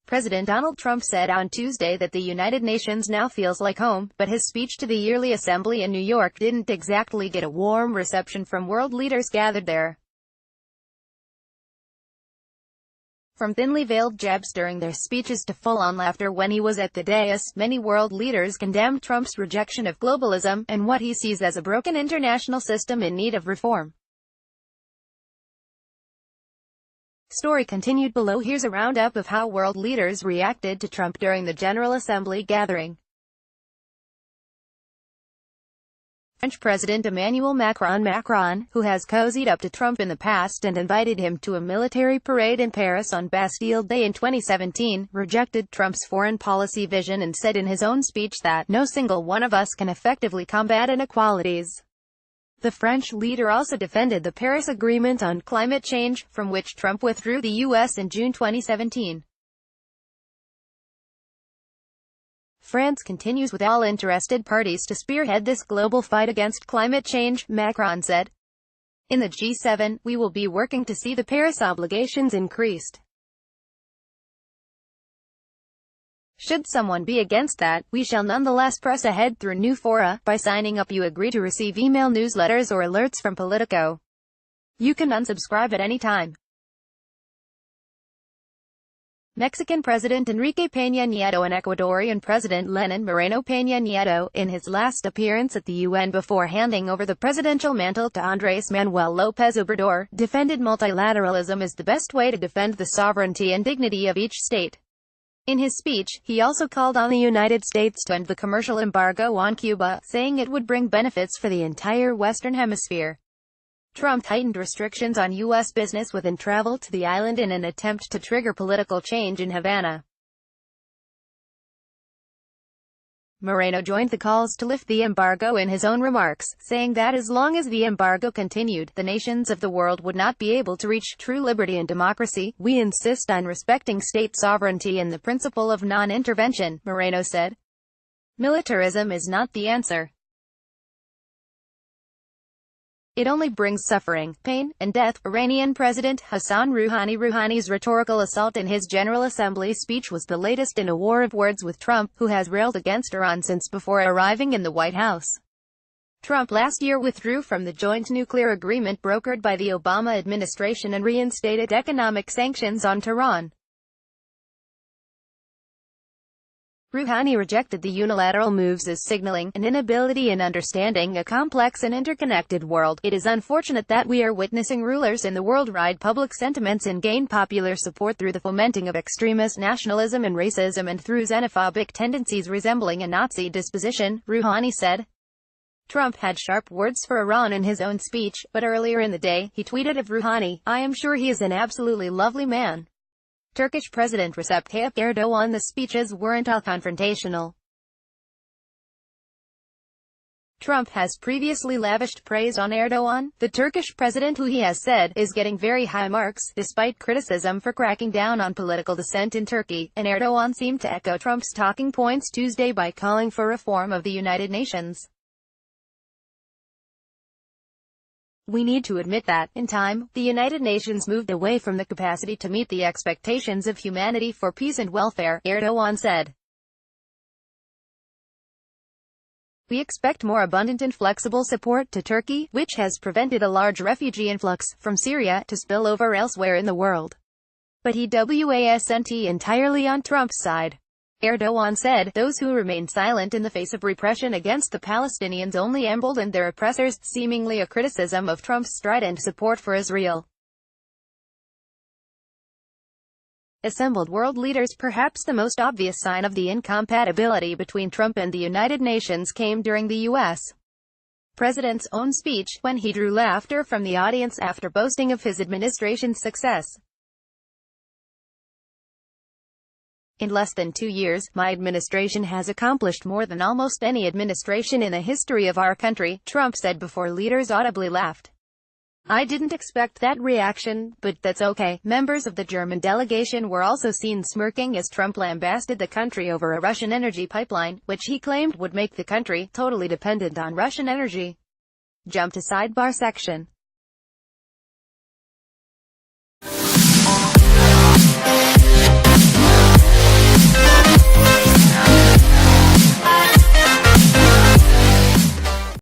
President Donald Trump said on Tuesday that the United Nations now feels like home, but his speech to the yearly assembly in New York didn't exactly get a warm reception from world leaders gathered there. From thinly veiled jabs during their speeches to full-on laughter when he was at the dais, many world leaders condemned Trump's rejection of globalism, and what he sees as a broken international system in need of reform. Story continued below. Here's a roundup of how world leaders reacted to Trump during the General Assembly gathering. French President Emmanuel Macron, who has cozied up to Trump in the past and invited him to a military parade in Paris on Bastille Day in 2017, rejected Trump's foreign policy vision and said in his own speech that no single one of us can effectively combat inequalities. The French leader also defended the Paris Agreement on climate change, from which Trump withdrew the U.S. in June 2017. France continues with all interested parties to spearhead this global fight against climate change, Macron said. In the G7, we will be working to see the Paris obligations increased. Should someone be against that, we shall nonetheless press ahead through new fora. By signing up you agree to receive email newsletters or alerts from Politico. You can unsubscribe at any time. Mexican President Enrique Peña Nieto and Ecuadorian President Lenín Moreno Peña Nieto, in his last appearance at the UN before handing over the presidential mantle to Andrés Manuel López Obrador, defended multilateralism as the best way to defend the sovereignty and dignity of each state. In his speech, he also called on the United States to end the commercial embargo on Cuba, saying it would bring benefits for the entire Western Hemisphere. Trump tightened restrictions on U.S. business within travel to the island in an attempt to trigger political change in Havana. Moreno joined the calls to lift the embargo in his own remarks, saying that as long as the embargo continued, the nations of the world would not be able to reach true liberty and democracy. We insist on respecting state sovereignty and the principle of non-intervention, Moreno said. Militarism is not the answer. It only brings suffering, pain, and death. Iranian President Hassan Rouhani's rhetorical assault in his General Assembly speech was the latest in a war of words with Trump, who has railed against Iran since before arriving in the White House. Trump last year withdrew from the joint nuclear agreement brokered by the Obama administration and reinstated economic sanctions on Tehran. Rouhani rejected the unilateral moves as signaling an inability in understanding a complex and interconnected world. It is unfortunate that we are witnessing rulers in the world ride public sentiments and gain popular support through the fomenting of extremist nationalism and racism and through xenophobic tendencies resembling a Nazi disposition, Rouhani said. Trump had sharp words for Iran in his own speech, but earlier in the day, he tweeted of Rouhani, "I am sure he is an absolutely lovely man." Turkish President Recep Tayyip Erdogan. The speeches weren't all confrontational. Trump has previously lavished praise on Erdogan, the Turkish president, who he has said is getting very high marks, despite criticism for cracking down on political dissent in Turkey, and Erdogan seemed to echo Trump's talking points Tuesday by calling for reform of the United Nations. We need to admit that, in time, the United Nations moved away from the capacity to meet the expectations of humanity for peace and welfare, Erdogan said. We expect more abundant and flexible support to Turkey, which has prevented a large refugee influx from Syria to spill over elsewhere in the world. But he wasn't entirely on Trump's side. Erdogan said, those who remain silent in the face of repression against the Palestinians only emboldened their oppressors, seemingly a criticism of Trump's strident support for Israel. Assembled world leaders. Perhaps the most obvious sign of the incompatibility between Trump and the United Nations came during the U.S. president's own speech, when he drew laughter from the audience after boasting of his administration's success. In less than 2 years, my administration has accomplished more than almost any administration in the history of our country, Trump said before leaders audibly laughed. I didn't expect that reaction, but that's okay. Members of the German delegation were also seen smirking as Trump lambasted the country over a Russian energy pipeline, which he claimed would make the country totally dependent on Russian energy. Jump to sidebar section.